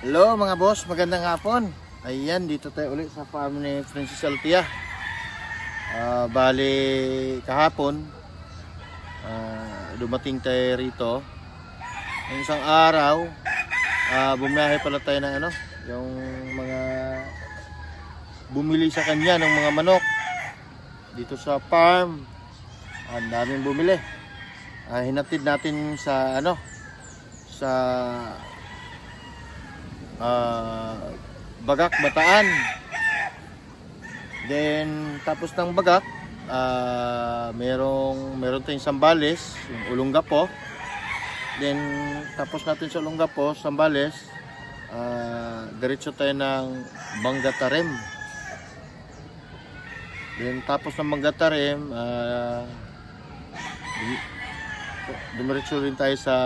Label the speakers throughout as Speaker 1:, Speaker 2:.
Speaker 1: Hello mga boss, magandang hapon. Ayan, dito tayo ulit sa farm ni Francis Altia. Bali kahapon dumating tayo rito. Ng isang araw, bumiyahe pala tayo ng yung mga bumili sa kanya ng mga manok dito sa farm. Ang daming bumili. Hinatid natin sa sa Bagak, Bataan. Then tapos ng Bagak, meron tayong Sambales, yung Olongapo. Then tapos natin sa Olongapo, Sambales, diretso tayo ng Bangatarem. Then tapos ng Bangatarem, dumiretso rin tayo sa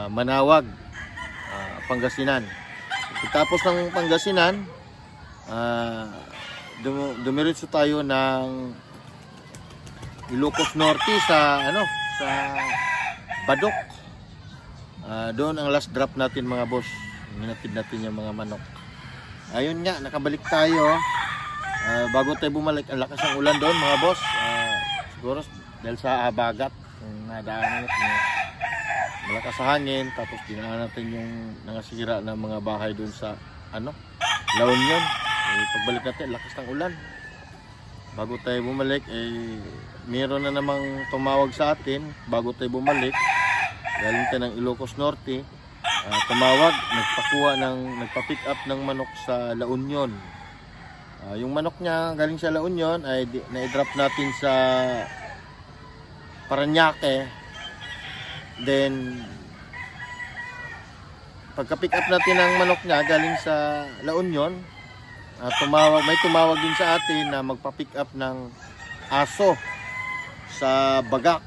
Speaker 1: Manawag, Pangasinan. Tapos ng Pangasinan, dumiretso tayo ng Ilocos Norte sa Badok. Doon ang last drop natin mga boss. Hinatid natin yung mga manok. Ayun nga, nakabalik tayo. Bago tayo bumalik, ang lakas ng ulan doon mga boss. Siguro dahil sa habagat, nadaanan natin malakas sa hangin, tapos dinaan natin yung nangasira ng mga bahay doon sa La Union. Pagbalik natin, lakas ng ulan. Bago tayo bumalik, meron na namang tumawag sa atin bago tayo bumalik. Galing tayo ng Ilocos Norte, tumawag, nagpa-pick up ng manok sa La Union. Yung manok niya galing sa La Union ay na-drop natin sa Parañaque. Then pagka-pick up natin ng manok niya galing sa La Union, may tumawag din sa atin na magpa-pick up ng aso sa Bagak,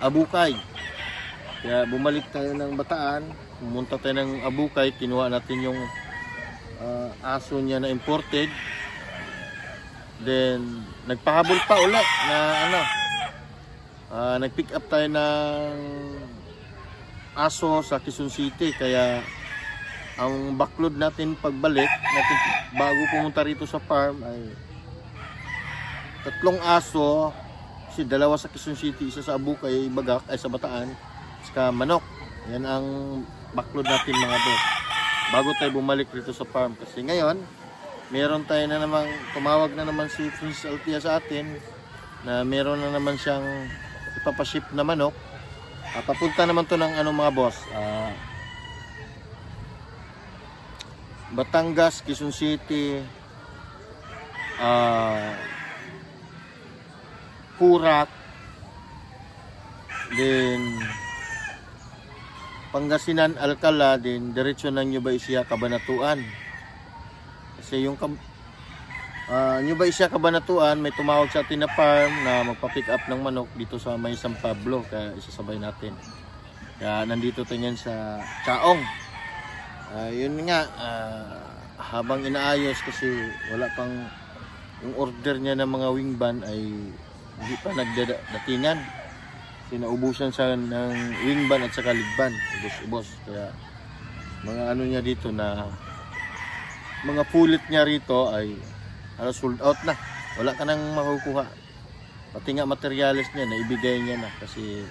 Speaker 1: Abukay. Kaya bumalik tayo ng Bataan, pumunta tayo ng Abukay, kinuha natin yung aso niya na imported. Then nagpahabol pa ulit na nag-pick up tayo ng aso sa Quezon City. Kaya ang backload natin pagbalik natin bago pumunta rito sa farm ay 3 aso, kasi 2 sa Quezon City, isa sa Abukay, Bagak, sa Bataan, saka manok. Yan ang backload natin mga boss bago tayo bumalik rito sa farm. Kasi ngayon meron tayo na namang tumawag na naman si Francis Altia sa atin na meron na naman siyang ipapaship na manok. Papunta naman to ng mga boss, Batangas, Quezon City, Purak, then Pangasinan, Alcala, din diretso ng Nueva Ecija, Cabanatuan. Kasi yung Nueva Ecija, Cabanatuan, may tumawag sa atin na farm na magpa-pick up ng manok dito sa may San Pablo. Kaya isasabay natin. Kaya nandito tayo ngayon sa Chaong. Yun nga, habang inaayos kasi wala pang yung order niya ng mga wing ban ay hindi pa nagdadatingan. Kasi naubusan siya ng wing ban at saka ligban. Ubos. Kaya mga niya dito na mga pulit niya rito ay sold out na. Wala ka nang makukuha. Pati nga materials niya na ibigay niya na kasi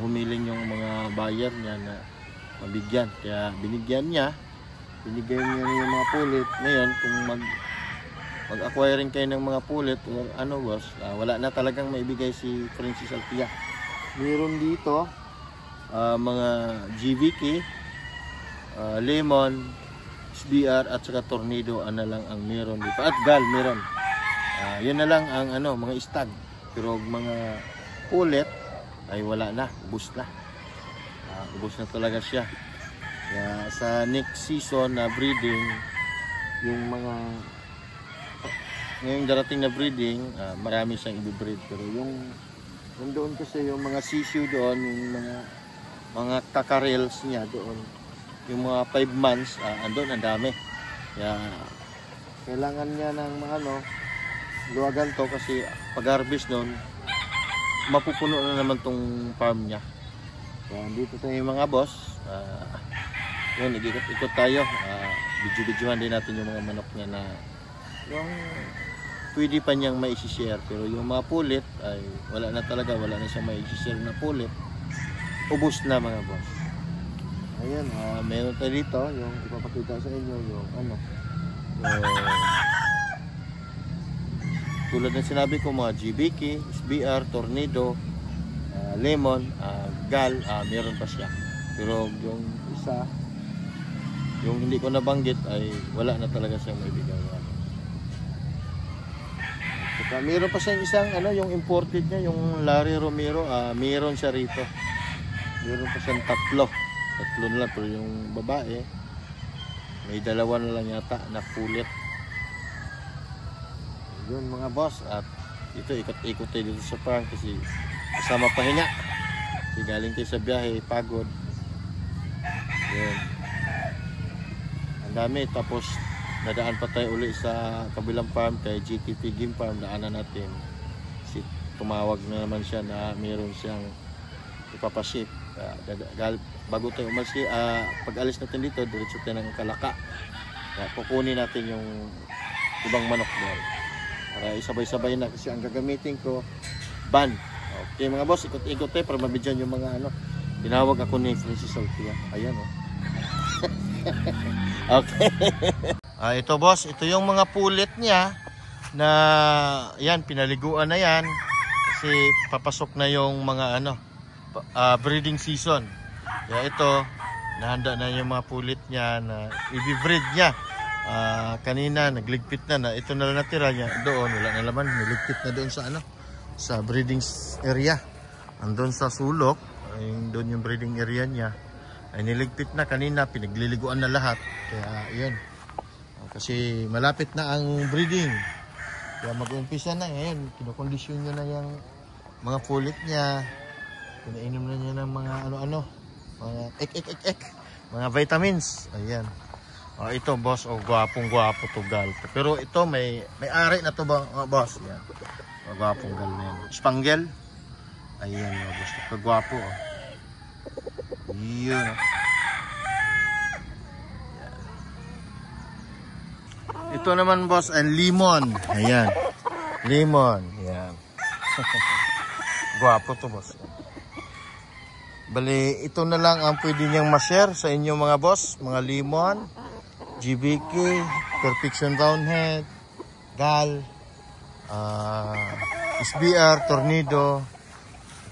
Speaker 1: humiling yung mga buyer niya na mabigyan. Kaya binigay niya yung mga pulit. Ngayon kung mag-acquiring kayo ng mga pulit o boss, wala na talagang maibigay si Francis Altia. Meron dito mga GVK, Lemon, SBR at saka Tornado lang ang meron dito. At Gal meron. Yun na lang ang mga stag. Pero mga pulit ay wala na, ubos na. Ubos na talaga siya. Kaya sa next season na breeding, yung mga ngayong darating na breeding, marami siyang i-breed. Pero yung doon kasi yung mga sisiu doon, yung mga kakarels niya doon, yung mga 5 months, andun ang dami. Kaya kailangan niya ng luwagan to kasi pag-harvest noon mapupuno na naman tong farm niya. Dito tayo mga boss. Yun, ikot-ikot tayo. Video-videohan din natin yung mga manok niya na yung pwede pa niyang ma-share. Pero yung mga pulit ay wala na talaga. Wala na siyang ma-share na pulit. Ubus na mga boss. Ayan, meron tayo dito. Yung ipapakita sa inyo yung ano. Tulad ng sinabi ko, mga GBK, SBR, Tornado, Lemon, Gal, meron pa siya. Pero yung isa, yung hindi ko nabanggit ay wala na talaga siyang maibigay. Saka meron pa siyang isang ano, yung imported niya, yung Larry Romero, meron siya rito. Meron pa siyang tatlo na lang, pero yung babae may dalawa na lang yata na pulit. Yun mga boss, at ito ikot-ikot tayo dito sa farm kasi kasama pahinga kasi galing tayo sa biyahe, pagod. Yun, ang dami. Tapos nadaan pa tayo uli sa kabilang farm kay GTP Game Farm. Daanan natin kasi tumawag na naman siya na meron siyang ipapaship. Bago tayo umalis, pag alis natin dito, diretso tayo ng Kalaka. Kukunin natin yung ibang manok doon para isabay-sabay na kasi ang gagamitin ko ban. Okay mga boss, ikot-ikot tayo para mabidyan yung mga ano. Tinawag ako ni Francis Altia. Ayan Okay. Ito boss, ito yung mga pulit niya na yan, pinaliguan na yan kasi papasok na yung mga ano, breeding season. Kaya ito, nahanda na yung mga pulit niya na i-breed niya. Kanina nagligpit na ito na lang natira niya doon, wala na laman, niligpit na doon sa ano, sa breeding area. Andun sa sulok, doon yung breeding area niya ay niligpit na kanina, pinagliliguan na lahat. Kaya yun, kasi malapit na ang breeding, kaya mag-umpisa na ngayon. Kinokondisyon nyo na yung mga pulit niya, pinainom na niya ng mga ano-ano, mga mga vitamins. Ayan. Ito boss, gwapong-gwapo to gal. Pero ito may ari na to ba boss? Yan. Gwapong gal na yan. Spangle. Ayan mga boss. Kagwapo. Yun. Ito naman boss, ang lemon. Ayan. Lemon. Ayan. Gwapo to boss. Bali, ito na lang ang pwede niyang ma-share sa inyo mga boss. Mga lemon, GBK, Perfection Roundhead, Gal, SBR, Tornado.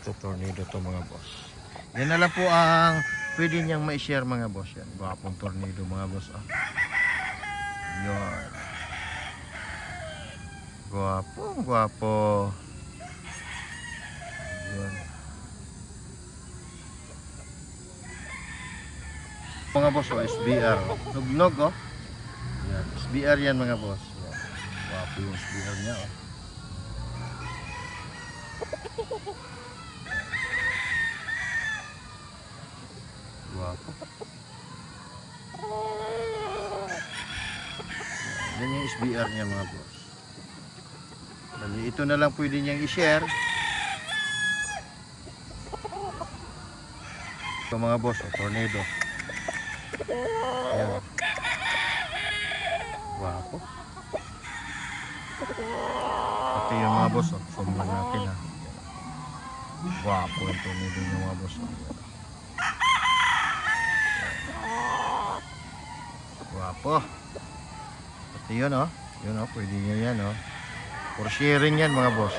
Speaker 1: Ito Tornado to mga boss. Yan na lang po ang pwede niyang ma-share mga boss. Yan, gwapong Tornado mga boss. Yan. Gwapo. Yan. Mga boss, SBR. Nugnog, Yan, SBR yan mga boss. Yan. Wapo yung SBR niya, Wapo. Yan yung SBR niya mga boss. Bali, ito na lang pwede niyang i-share. Ito mga boss, Tornado. Ayan. Wapo. Pati yung mga boss, zoom lang natin Wapo yung Tornado yung mga boss. Wapo. Pati yun yun pwede nyo yan for sharing yan mga boss.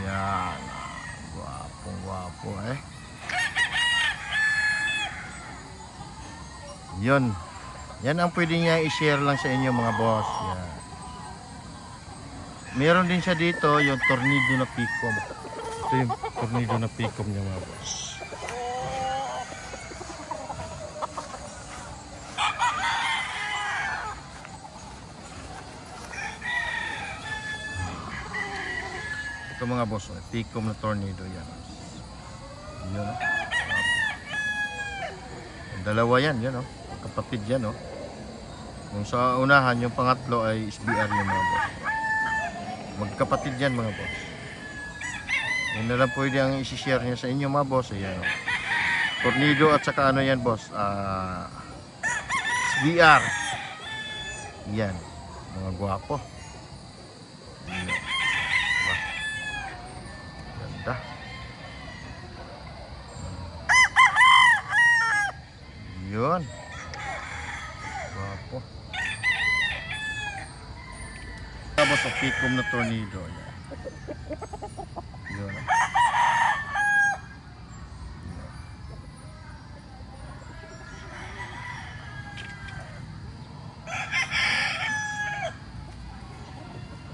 Speaker 1: Yan. Wapo Yun. Yan ang pwede niya i-share lang sa inyo mga boss. Yan. Meron din siya dito yung Tornado na Picom. Ito yung Tornado na Picom niya mga boss. Ito mga boss, Picom na Tornado yan. Yun dalawa yan, kapatid yan Yung sa unahan, yung pangatlo ay SBR yung mga boss. Magkapatid yan mga boss. Yan na lang pwede ang isi-share niya sa inyo mga boss. Ayan. Tornado at saka ano yan boss? SBR. Yan. Mga gwapo. Yan. Ganda. Yun. Gwapo. Tapos sa Picom na tornado. Yan. Yun.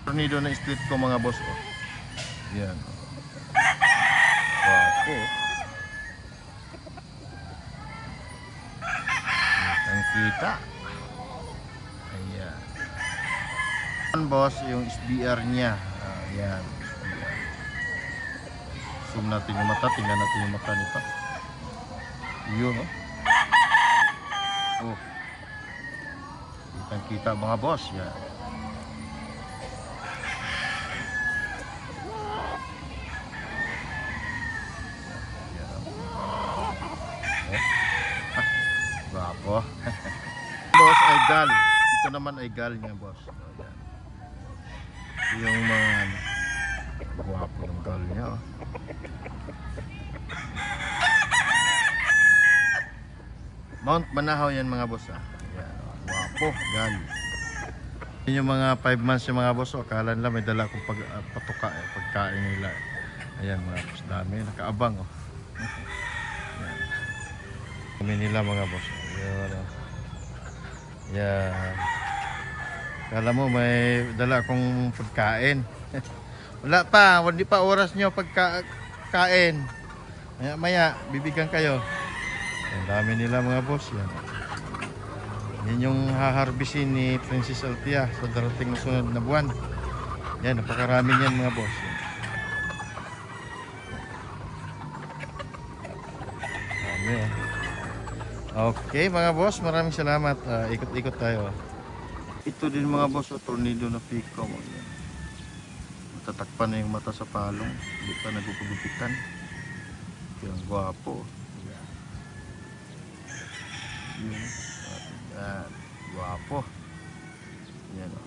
Speaker 1: Tornado na split ko mga boss ko. Yan. Wapo. Ang kita. Ayan. Yan boss, yung SBR niya. Ayan. Zoom natin yung mata. Tingnan natin yung mata nito. Yun oh. Oh. Kitang kita mga boss. Yan. Guwapo. Boss ay gal. Ito naman ay gal niya boss. Yung mga guwapo ng gal niya oh. Mount Manahaw yan mga boss ah. Ayan, guwapo, gal. Yan yung mga 5 months yung mga boss oh. Akala nila may dala akong patuka pagkain nila. Ayan mga boss, dami nakaabang oh. Kami nila mga boss. Yan. Kala mo may dala akong pagkain. Wala pa, hindi pa oras nyo pagkain. Maya, bibigyan kayo. Ang dami nila mga boss. Yan. Yan yung haharbisin ni Princess Althea sa darating na sunod na buwan. Yan, napakarami yan mga boss. Dami oh. Okay mga boss, maraming salamat. Ikot-ikot tayo. Ito din mga boss, tornado na Picom. Matatakpan na yung mata sa palong. Hindi pa nagpupugupitan. Yung gwapo. Yun. Yan. Gwapo. Yan o.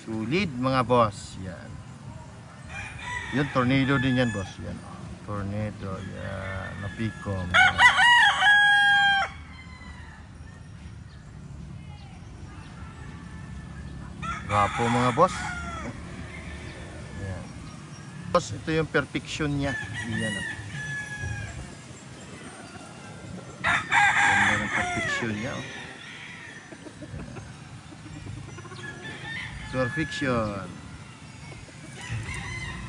Speaker 1: Solid mga boss. Yan. Yun, tornado din yan boss. Yan o. Tornado. Yan. Na Picom. Gwapo mga boss. Ayan. Boss, ito yung perfection niya. Ayan. Ganda ng perfection niya. Oh. Perfection.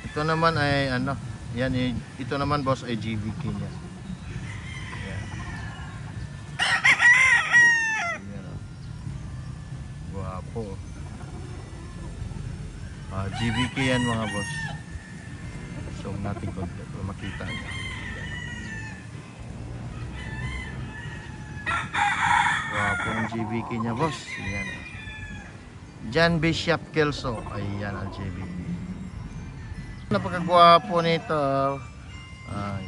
Speaker 1: Ito naman ay ano. Yan, ito naman boss ay GVK niya. Ayan. Ayan. Gwapo. GVK yan mga boss. So natin konti para makita nyo. Wapo ang GVK nya boss. Yan. John Bishop Kelso. Ayan ang GVK. Napakagwapo nito. Yan.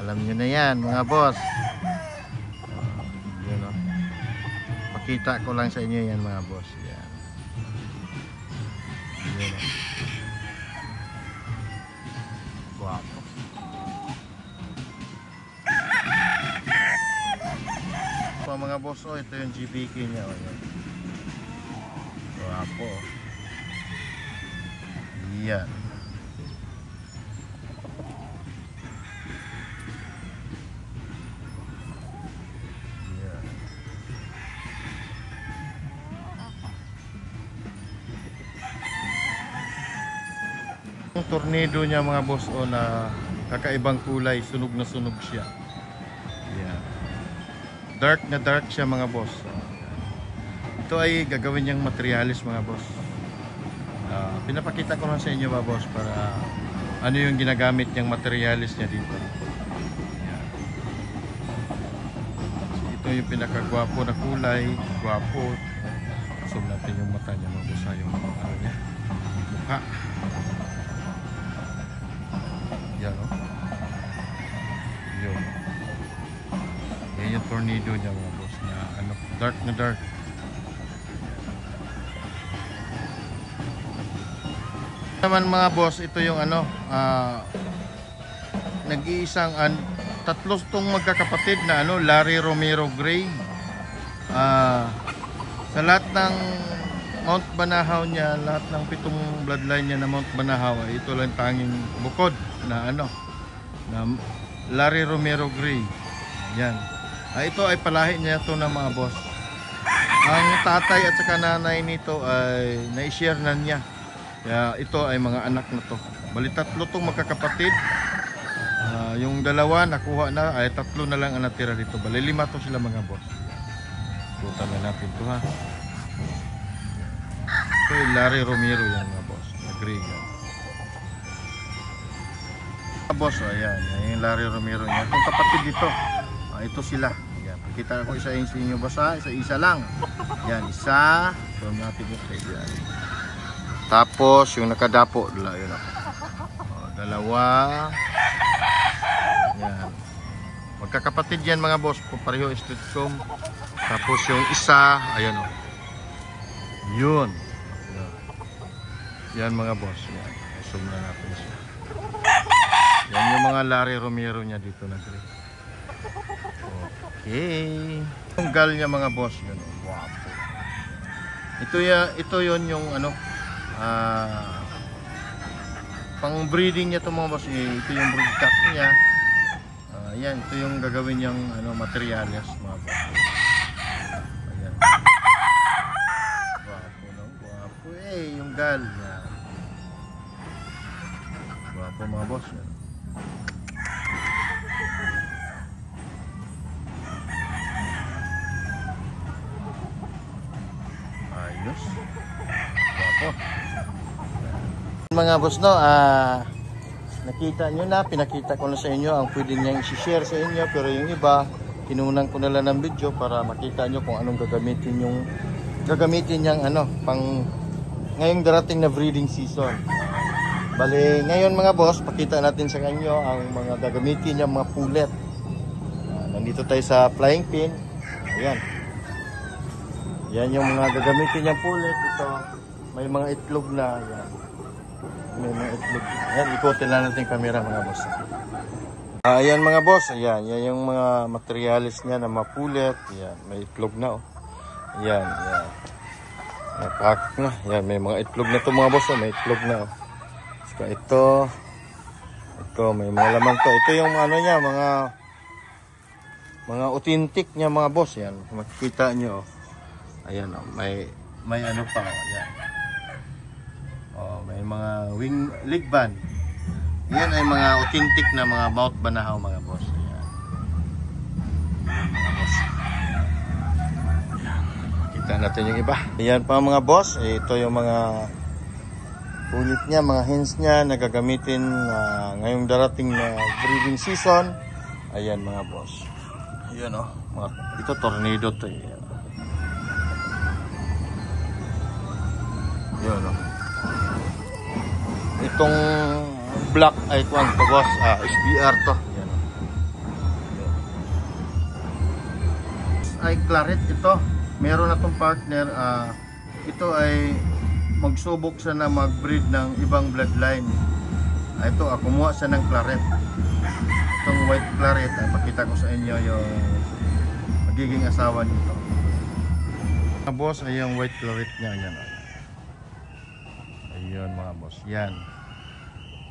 Speaker 1: Alam nyo na yan mga boss. Yun, no? Pakita ko lang sa inyo yan mga boss. Yan. Guwapo. So mga boss, oh, ito yung GBK niya. Oh, guwapo. Yan. Yung tornado niya mga boss o na kakaibang kulay, sunog na sunog siya. Yan. Dark na dark siya mga boss. Ito ay gagawin niyang materialis mga boss. Pinapakita ko lang sa inyo mga boss para ano yung ginagamit niyang materialis niya dito. Yan. So, ito yung pinakagwapo na kulay, gwapo. Zoom natin yung mata niya mga boss, yung ano niya.
Speaker 2: mukha. Yan o. Yun. Yan yung tornado niya mga boss. Na ano, dark na dark. Naman mga boss, ito yung ano, nag-iisang tatlo tong magkakapatid na ano, Larry Romero Gray. Sa lahat ng Mount Banahaw niya, lahat ng 7 bloodline niya na Mount Banahaw, ito lang tanging bukod na ano, na Larry Romero Gray. Yan. Ito ay palahi niya ito ng mga boss. Ang tatay at saka nanay nito ay na-share na niya. Kaya ito ay mga anak na to. Bali 3 tong magkakapatid. Yung 2 nakuha na, ay 3 na lang ang natira dito. Bali 5 to sila mga boss. Tutan na natin ito ha. Ito ay Larry Romero yan mga boss. Agree yan. Mga boss, ayan. Yan yung Larry Romero niya. Itong kapatid dito. Ito sila. Ayan. Pakita ko isa yung sa inyo boss ha. Isa lang. Yan, isa. So natin yung trade yan. Tapos yung nakadapo, yun ako. 2. Yan. Magkakapatid yan mga boss, pareho istitsum. Tapos yung isa, ayan o. Yun. Yan mga boss. Yan. Zoom na natin siya. Yan yung mga Larry Romero niya dito na gray. Okay. Yung gal niya mga boss, yun. Wow. Ito yun yung ano, pang breeding niya ito mga boss. Ito yung brood cat niya. Yan, ito yung gagawin niyang ano, materials mga boss. Ayan. Guwapo no? Guwapo yung gal. Yan. Guwapo mga boss. Yan. Ayos. Guwapo. Mga boss no, nakita nyo na, pinakita ko na sa inyo ang pwede niyang i-share sa inyo, pero yung iba kinunan ko na lang ng video para makita nyo kung anong gagamitin niyang ano, pang ngayong darating na breeding season. Bali ngayon mga boss, pakita natin sa inyo ang mga gagamitin niyang mga pullet. Nandito tayo sa flying pin. Ayan. Yan yung mga gagamitin niyang pullet. Ito may mga itlog na. Ayan. May mga itlog. Ayan, ikotin lang natin yung camera mga boss. Ayan mga boss, ayan. Yan yung mga materialis niya na mapulit. Ayan, may itlog na oh. Ayan, ayan. Napak na. Ayan, may mga itlog na to mga boss oh. May itlog na oh. So, ito, may mga laman to. Ito yung ano niya, mga authentic niya mga boss. Ayan, makikita nyo oh. Ayan oh, may ano pa oh. Ayan. Oh, may mga wing leg band. Yan ay mga authentic na mga Mount Banahaw mga boss. Ayan. Mga boss. Ayan. Kita natin yung iba. Ayan pa mga boss. Ito yung mga ulit niya, mga hens niya na gagamitin ngayong darating na breeding season. Ayan mga boss. Ayan oh. Ito tornado to. Ayan. Ayan oh. Itong black ay kuan to boss, SBR to. Yan. Ay claret ito. Meron na tong partner, ito ay magsubok siya na mag-breed ng ibang bloodline. Ito, kumuha siya ng claret. Itong white claret, pakita ko sa inyo yung magiging asawa nito. Boss, ay yung white claret niya yan. Ayun mga boss, yan.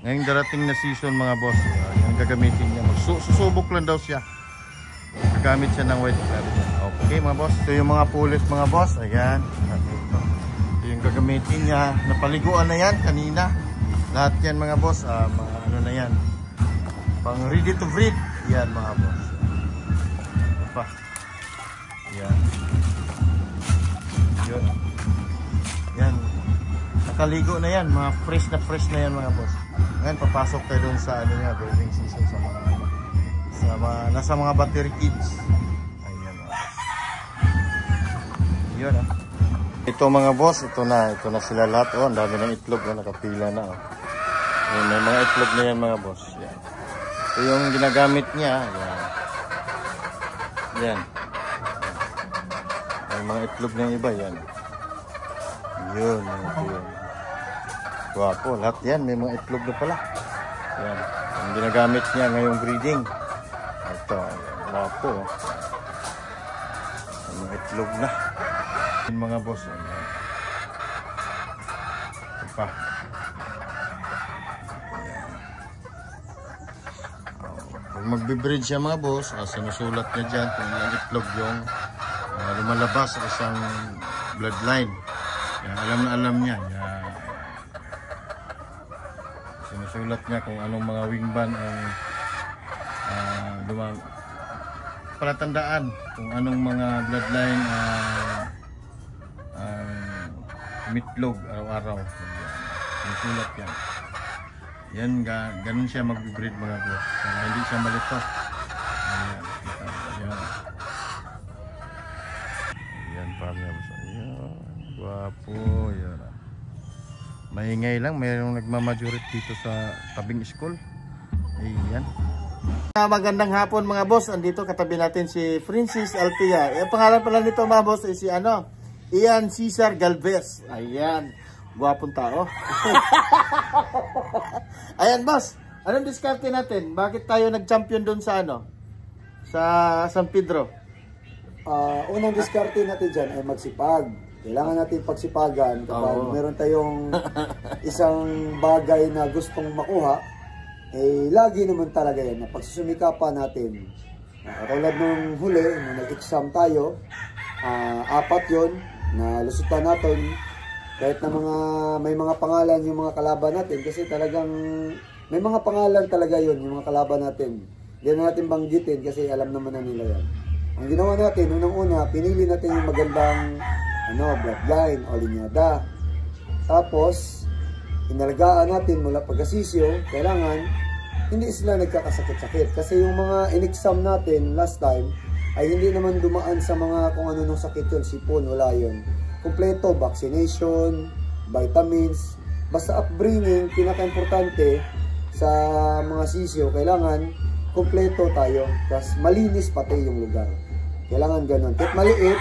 Speaker 2: Ngayong darating na season mga boss, yung gagamitin niya. Susubok lang daw siya. Gagamit siya ng white claret. Okay mga boss, ito yung mga pulis mga boss. Ayan, ito yung gagamitin niya. Napaliguan na yan kanina. Lahat yan mga boss, mga ano na yan, pang ready to breed. Yan mga boss. Ito pa. Yan. Yun. Yan. Nakaligo na yan, mga fresh na yan mga boss. Ngayon papasok tayo dun sa ano nga, breeding season sa mga nasa mga battery kids. Ayun mga boss. Yun Ito mga boss, ito na sila lahat. Oh, ang dami ng itlog, nakapila na. Oh. Ayan, may mga itlog na yan mga boss. Yan. Ito yung ginagamit niya. Yan. Yan. May mga itlog na iba yan. Yun, yun. Wapo, lahat yan, may mga itlog na pala. Yan. Ang ginagamit niya ngayong breeding. Ito, wapo. May mga itlog na. Yung mga boss. Ito pa. Kung magbe-breed siya mga boss, sinusulat niya dyan kung ilang itlog yung lumalabas sa isang bloodline. Alam na alam niya. Sinusulat niya kung anong mga wingban ang palatandaan kung anong mga bloodline mitlog araw-araw. Sinusulat yan. Yan, ganun siya mag-breed mga boss. Hindi siya malito. Ayan, ayan. Ayan pa mga boss. Ayan, guwapo. Ayan. Maingay lang, mayroong nagmamajority dito sa tabing school. Ayan. Magandang hapon mga boss. Andito katabi natin si Francis Altia. Ang pangalan pala nito mga boss ay si Ian Cesar Galvez. Ayan. Guwapong tao. Ayan boss, anong diskarte natin? Bakit tayo nag-champion doon sa sa San Pedro?
Speaker 3: Unang diskarte natin dyan ay magsipag. Kailangan natin pagsipagan kapag meron tayong isang bagay na gustong makuha, lagi naman talaga yan na pagsusumikapan natin. Katulad nung huli, nung nag-exam tayo, 4 yon na lusutan natin. Kahit na may mga pangalan yung mga kalaban natin kasi talagang may mga pangalan talaga yun yung mga kalaban natin. Hindi na natin banggitin kasi alam naman na nila yan. Ang ginawa natin, unang-una, pinili natin yung magandang bloodline o linyada. Tapos, inalagaan natin mula pag-asisyo, kailangan hindi sila nagkakasakit-sakit. Kasi yung mga in-exam natin last time ay hindi naman dumaan sa mga kung ano nung sakit yun, sipon, wala yun. Kompleto, vaccination, vitamins, basta upbringing, pinaka-importante sa mga sisyo, kailangan kompleto tayo, kasi malinis pati yung lugar. Kailangan ganun. Kahit maliit,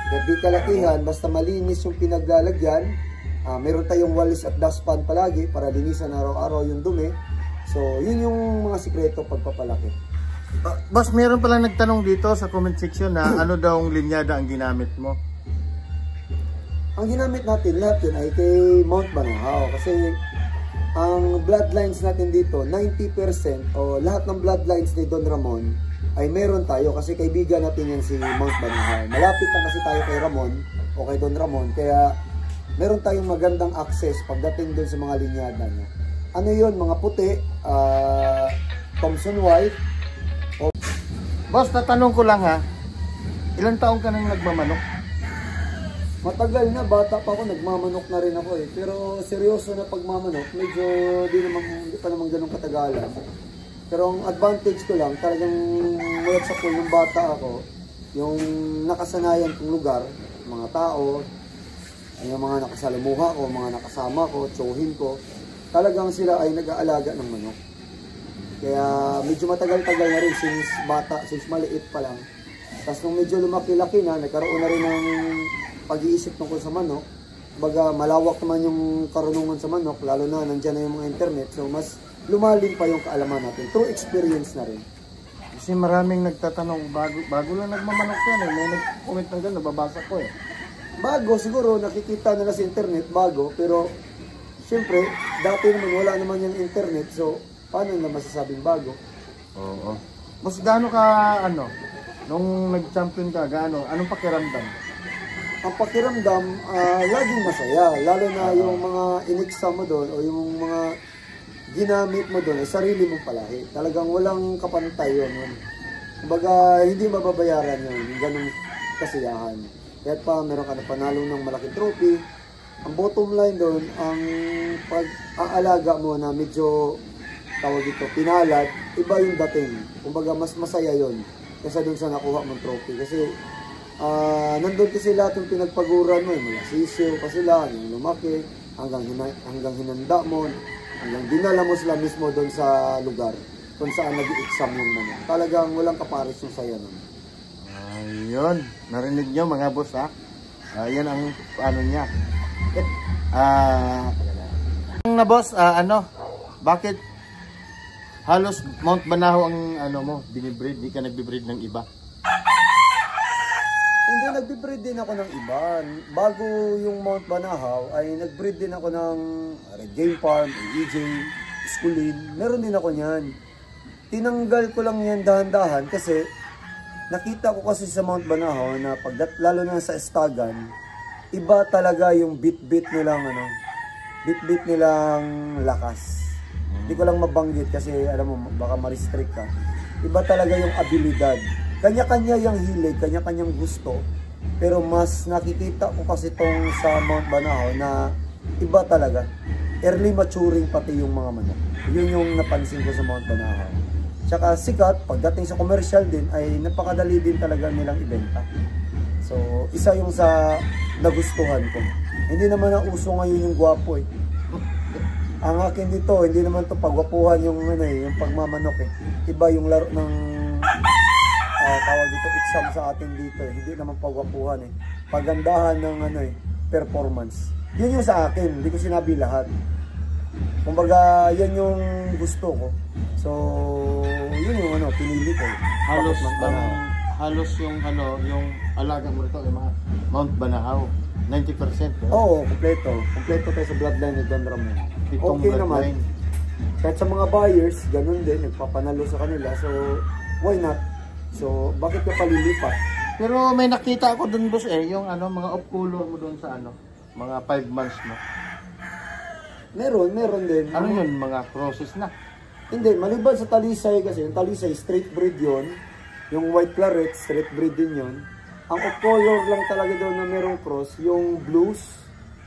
Speaker 3: kahit di kalakihan, basta malinis yung pinaglalagyan, meron tayong walis at dustpan palagi para linisan araw-araw yung dumi. So, yun yung mga sikreto pagpapalaki.
Speaker 2: Boss, meron pala nagtanong dito sa comment section na ano daw ang linyada ang ginamit mo?
Speaker 3: Ang ginamit natin lahat yun ay kay Mount Banahaw kasi ang bloodlines natin dito 90% o lahat ng bloodlines ni Don Ramon ay meron tayo kasi kaibigan natin yan si Mount Banahaw. Malapit na kasi tayo kay Ramon o kay Don Ramon kaya meron tayong magandang access pagdating doon sa mga linyada niya. Ano yun? Mga puti, Thompson White.
Speaker 2: Boss, tatanong ko lang ha, ilang taong ka nang nagmamanok?
Speaker 3: Matagal na, bata pa ako, nagmamanok na rin ako eh. Pero seryoso na pagmamanok, medyo di pa naman ganun katagalan. Pero ang advantage ko lang, talagang mulat sa pool ng bata ako, yung nakasanayan kong lugar, mga tao, yung mga nakasalamuha ko, mga nakasama ko, tsuhin ko, talagang sila ay nag-aalaga ng manok. Kaya medyo matagal-tagal na rin since bata, since maliit pa lang. Tapos nung medyo lumaki-laki na, nagkaroon na rin ng pag-iisip tungkol sa manok. Baga malawak naman yung karunungan sa manok, lalo na nandyan na yung mga internet. So mas lumalim pa yung kaalaman natin. Through experience na rin.
Speaker 2: Kasi maraming nagtatanong, bago lang nagmamanok yan eh. May nag-comment ng gano'n, nababasa ko eh.
Speaker 3: Bago, siguro nakikita nila sa internet, bago. Pero siyempre, dati naman wala naman yung internet. So paano na masasabing bago?
Speaker 2: Oo. Mas gaano ka, nung nag-champion ka, anong pakiramdam?
Speaker 3: Ang pakiramdam, laging masaya. Lalo na yung mga in-exam mo doon o yung mga ginamit mo doon ay sarili mong palahi. Talagang walang kapantay yun. Kumbaga, hindi mababayaran yun. Yung ganung kasiyahan. Kahit pa meron ka na panalo ng malaking trophy. Ang bottom line doon, ang pag-aalaga mo na medyo tawag ito, pinalad, iba yung dating. Kumbaga, mas masaya yun kaysa doon sa nakuha mong trophy. Kasi nandun kasi lahat yung pinagpaguran mo, mga sisiw pa sila, yung lumaki, hanggang hinanda mo, hanggang dinala mo sila mismo doon sa lugar kung saan nag-i-exam yung manok. Talagang walang kapares yung saya nun.
Speaker 2: Ayun, narinig nyo mga boss ha. Yan ang ano niya. Na boss, bakit halos Mount Banahaw ang ano mo, binibreed, di ka nagbe-breed ng iba?
Speaker 3: Hindi, nagbe-breed din ako ng iba. Bago yung Mount Banahaw, ay nag-breed din ako ng Red Game Farm, EJ, Skulin. Meron din ako niyan. Tinanggal ko lang yan dahan-dahan kasi nakita ko kasi sa Mount Banahaw na lalo na sa estagan, iba talaga yung bit-bit nilang bit-bit nilang lakas. Hindi ko lang mabanggit kasi alam mo baka ma-restrict ka. Iba talaga yung abilidad. Kanya-kanya yung hilig, kanya-kanyang gusto. Pero mas nakikita ko kasi tong sa Mount Banahaw na iba talaga. Early maturing pati yung mga manok. Yun yung napansin ko sa Mount Banahaw. Tsaka sikat, pagdating sa commercial din, ay napakadali din talaga nilang ibenta. So, isa yung sa nagustuhan ko. Hindi naman ang uso ngayon yung gwapo eh. Ang akin dito, hindi naman to pagwapuhan yung yung pagmamanok eh. Iba yung laro ng tawag dito, exam sa atin dito eh. Hindi naman pagwapuhan eh. Pagandahan ng performance. Yun yung sa akin, hindi ko sinabi lahat. Kumbaga, yan yung gusto ko. So, yun yung pinili ko.
Speaker 2: Halos yung yung alaga mo rito, yung Mount Banahaw, 90%.
Speaker 3: Oo, kompleto. Kompleto tayo sa bloodline ni Don Ramon. Okay naman. Kahit sa mga buyers, ganun din, nagpapanalo sa kanila. So, why not? So, bakit ka palilipat?
Speaker 2: Pero may nakita ako dun boss yung mga off color mo dun sa mga 5 months mo.
Speaker 3: Meron din.
Speaker 2: Ano yun, mga crosses na?
Speaker 3: Hindi, maliban sa talisay kasi, yung talisay straight breed yun. Yung white claret, straight breed din yun. Ang off color lang talaga doon na merong cross, yung blues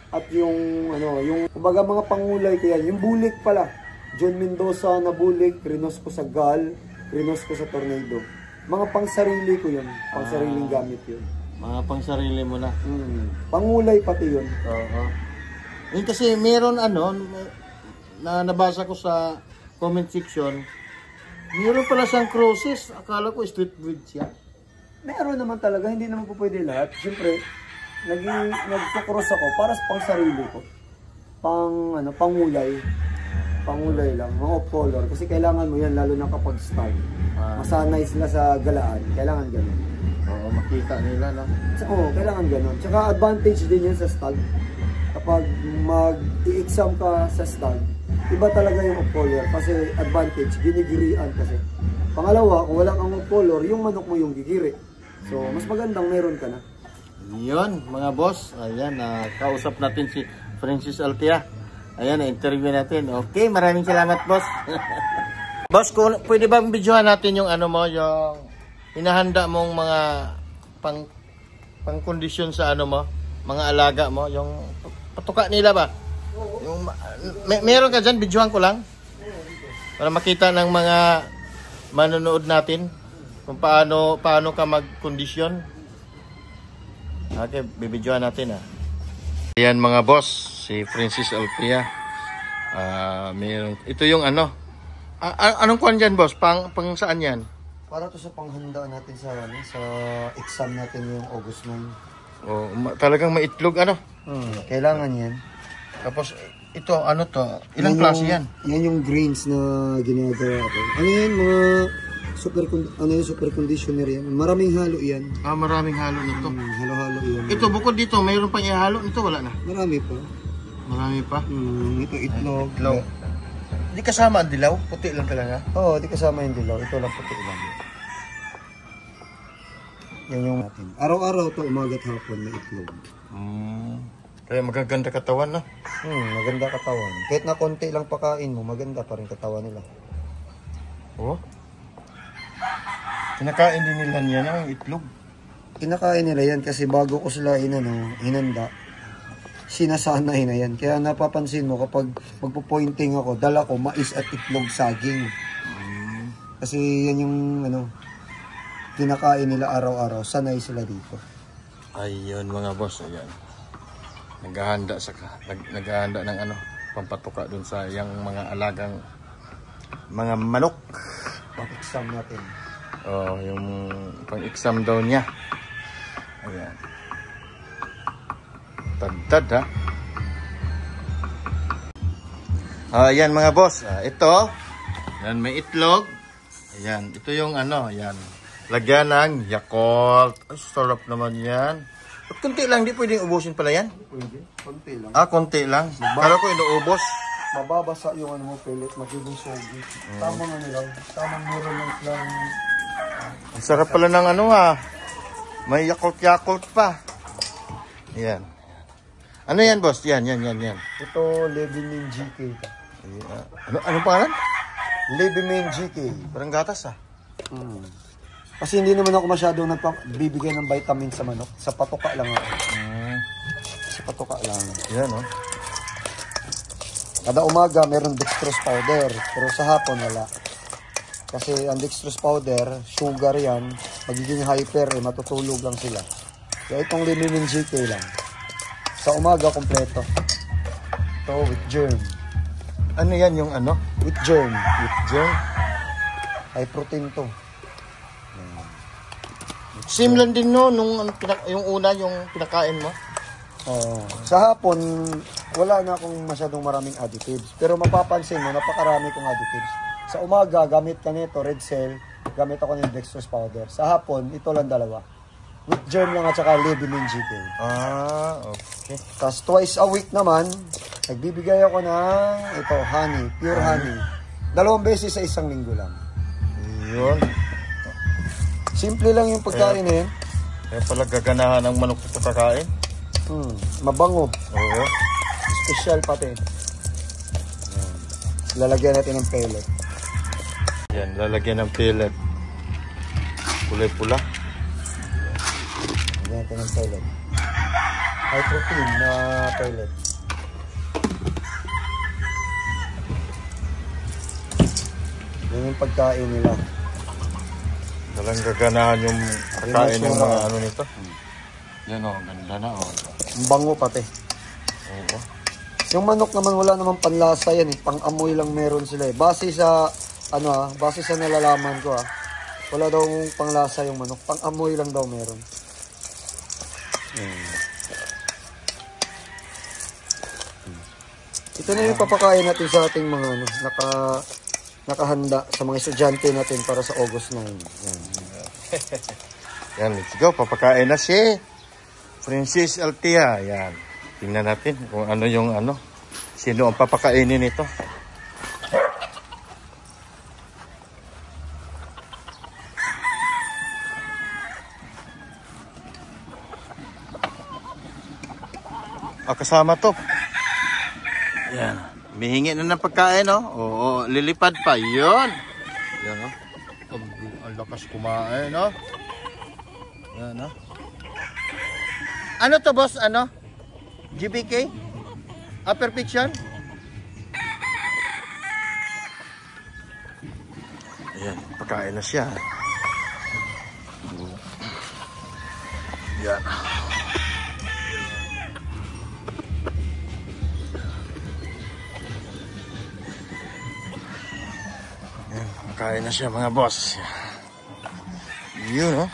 Speaker 3: at yung kumbaga mga pangulay ko yan. Yung bulik pala. John Mendoza na bulik, rinos ko sa Gal, rinos ko sa Tornado. Mga pangsarili ko yun. Pangsariling gamit yun.
Speaker 2: Mga pangsarili mo na.
Speaker 3: Pangulay pati yun.
Speaker 2: Oo. Kasi meron na nabasa ko sa comment section, meron pala siyang crosses. Akala ko street breed siya.
Speaker 3: Meron naman talaga, hindi naman po pwede lahat. Siyempre, nagpo-cross ako para sa pangsarili ko. Pangulay. Pangulay lang, mga off color. Kasi kailangan mo yan, lalo na kapag style. Masanay sila sa galaan. Kailangan ganun.
Speaker 2: Oo, makita nila, no?
Speaker 3: Oo, kailangan ganun. Tsaka advantage din yan sa stud. Kapag mag-i-exam ka sa stud, iba talaga yung off color. Kasi advantage, ginigirian kasi. Pangalawa, kung wala kang off color, yung manok mo yung gigiri. So, mas magandang meron ka na.
Speaker 2: Yun, mga boss. Ayan, kausap natin si Francis Altia. Ayan, na-interview natin. Okay, maraming salamat, boss. Boss, pwede bang videohan natin yung yung hinahanda mong mga pang-kondisyon sa mga alaga mo, yung patuka nila ba? Yung meron ka dyan, videohan ko lang. Para makita ng mga manonood natin kung paano ka mag-kondisyon. Okay, bibidyohan natin Ayan mga boss, si Francis Altia. Ito yung anong kuwan dyan boss? Pang saan yan?
Speaker 3: Para to sa panghanda natin sa exam natin yung August 9.
Speaker 2: Oh, talagang maitlog
Speaker 3: Kailangan yan.
Speaker 2: Tapos ito to? Ilang klase yan?
Speaker 3: Yan yung greens na ginagawa ko. Ano yan? Mga super conditioner yan. Maraming halo yan.
Speaker 2: Maraming halo nito.
Speaker 3: Halo-halo yan.
Speaker 2: Ito bukod dito, mayroon pa ihalo. Ito wala na.
Speaker 3: Marami pa.
Speaker 2: Marami pa?
Speaker 3: Ito itlog.
Speaker 2: Hindi kasama ang dilaw? Puti lang talaga?
Speaker 3: Oo, di kasama yung dilaw. Ito lang puti lang. Yan yung natin. Araw-araw to umagat hapon na itlog.
Speaker 2: Kaya magaganda katawan
Speaker 3: Maganda katawan. Kahit na konti lang pakain mo, maganda pa rin katawan nila.
Speaker 2: Oh. Kinakain din nila niya ang itlog.
Speaker 3: Kinakain nila yan kasi bago ko sila hinanda, sinasanay na yan. Kaya napapansin mo kapag magpo-pointing ako, dala ko mais at itlog saging. Kasi yan yung kinakain nila araw-araw. Sanay sila dito.
Speaker 2: Ayun mga boss, ayan. Naghahanda ng ano, pampatuka dun sa yang mga alagang mga manok.
Speaker 3: Pag-exam natin.
Speaker 2: Oh, yung pang-exam daw niya. Ayan. Tagtad ha. Ayan mga boss, ito. Yan may itlog. Ayan, ito yung ano, ayan. Lagyan ng Yakult. Ay, sarap naman yan. At konti lang, di pwedeng ubusin pala yan?
Speaker 3: Pwede, konti lang.
Speaker 2: Konti lang. Kala ko inuubos.
Speaker 3: Mababasa yung ano mo, pellet, magiging sogi. Tamang ano lang, tamang meron lang.
Speaker 2: Ang sarap pala ng ano ha. May Yakult pa. Ayan. Ano yan boss? Yan.
Speaker 3: Ito, Lebanon GK.
Speaker 2: Ano pangalan?
Speaker 3: Lebanon GK.
Speaker 2: Parang gatas ah.
Speaker 3: Kasi hindi naman ako masyadong nagbibigay ng vitamin sa manok. Sa patuka lang ako. Sa patuka lang.
Speaker 2: Yan oh.
Speaker 3: Kada umaga, meron dextrose powder. Pero sa hapon, wala. Kasi ang dextrose powder, sugar yan. Magiging hyper, matutulog lang sila. Kaya itong Lebanon GK lang. Sa umaga, kompleto. Ito, with germ.
Speaker 2: Ano yan yung ano?
Speaker 3: With germ.
Speaker 2: With germ?
Speaker 3: High protein to.
Speaker 2: Same lang din no, nung yung una, yung pinakain mo?
Speaker 3: Sa hapon, wala na akong masyadong maraming additives. Pero mapapansin mo, napakarami kong additives. Sa umaga, gamit ka nito, red cell, gamit ako ng dextrose powder. Sa hapon, ito lang dalawa. With germ lang at saka Lebanon GK.
Speaker 2: Okay.
Speaker 3: Tapos twice a week naman, nagbibigay ako ng ito, honey, pure honey. 2 beses sa isang linggo lang.
Speaker 2: Yun.
Speaker 3: Simple lang yung pagkain eh.
Speaker 2: Kaya pala gaganahan ng manok ito kakain.
Speaker 3: Mabango.
Speaker 2: Oo.
Speaker 3: Special pati. Lalagyan natin ng pellet.
Speaker 2: Yan, lalagyan ng pellet. Kulay-pula.
Speaker 3: Lalagyan natin ng pellet. High protein na pellet. Yan yung pagkain nila.
Speaker 2: Walang gaganahan yung kakain ng mga ano nito. Yan o, ganda na o.
Speaker 3: Ang bango pati.
Speaker 2: Oo.
Speaker 3: Yung manok naman wala namang panlasa yan eh. Pang-amoy lang meron sila eh. Base sa base sa nalalaman ko wala daw panglasa yung manok. Pang-amoy lang daw meron. Ito na yung papakain natin sa ating mga nakahanda sa mga estudyante natin para sa August 9. Yan.
Speaker 2: Yan, let's go. Papakain na si Princess Althea. Yan. Tingnan natin kung ano yung ano. Sino ang papakainin nito. Kasama to. Yan. Mihingi na ng pagkain, no? Oo, lilipad pa. Yun. Yan, no? Ang lakas kumain, no? Yan, no? Ano to, boss? Ano? GBK? Upper Fiction? Ayan, pagkain na siya. Yan. Kain na siya mga boss. Yun oh.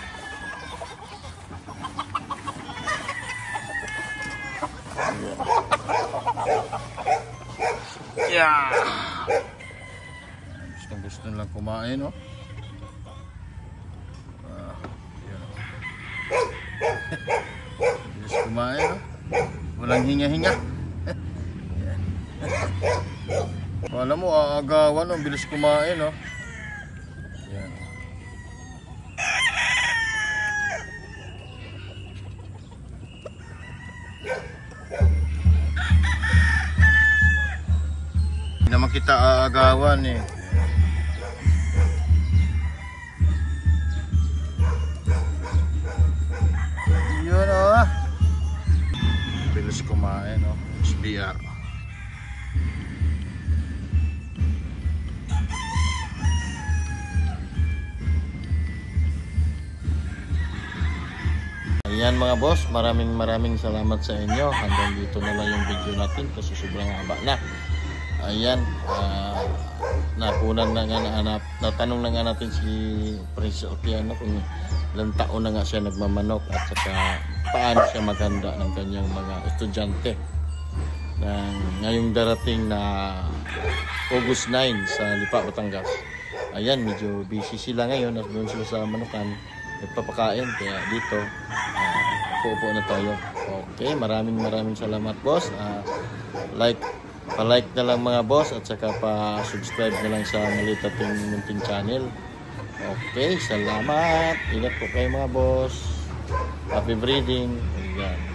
Speaker 2: Yeah. Gusto lang kumain oh. Bilis kumain oh. Walang hinga-hinga. Alam mo, aagawan oh. Bilis kumain oh. Yan. Hindi naman kita aagawan eh. Yun oh. Bilis kumain oh. SBR. Ayan
Speaker 1: Ayan mga boss, maraming salamat sa inyo. Hanggang dito na lang yung video natin kasi sobrang haba na. Ayan, natanong na nga natin si Prince Otiano kung ilang taon na nga siya nagmamanok at saka paano siya maghanda ng kanyang mga estudyante ngayong darating na August 9 sa Lipa, Batangas. Ayan, medyo busy sila ngayon at doon sila sa manukan nagpapakain, kaya dito upo na tayo. Okay, maraming salamat boss. Pa-like na lang mga boss at saka pa-subscribe na lang sa Maliit at Munting channel. Okay, salamat. Ingat po kayo mga boss. Happy breeding. Ayan.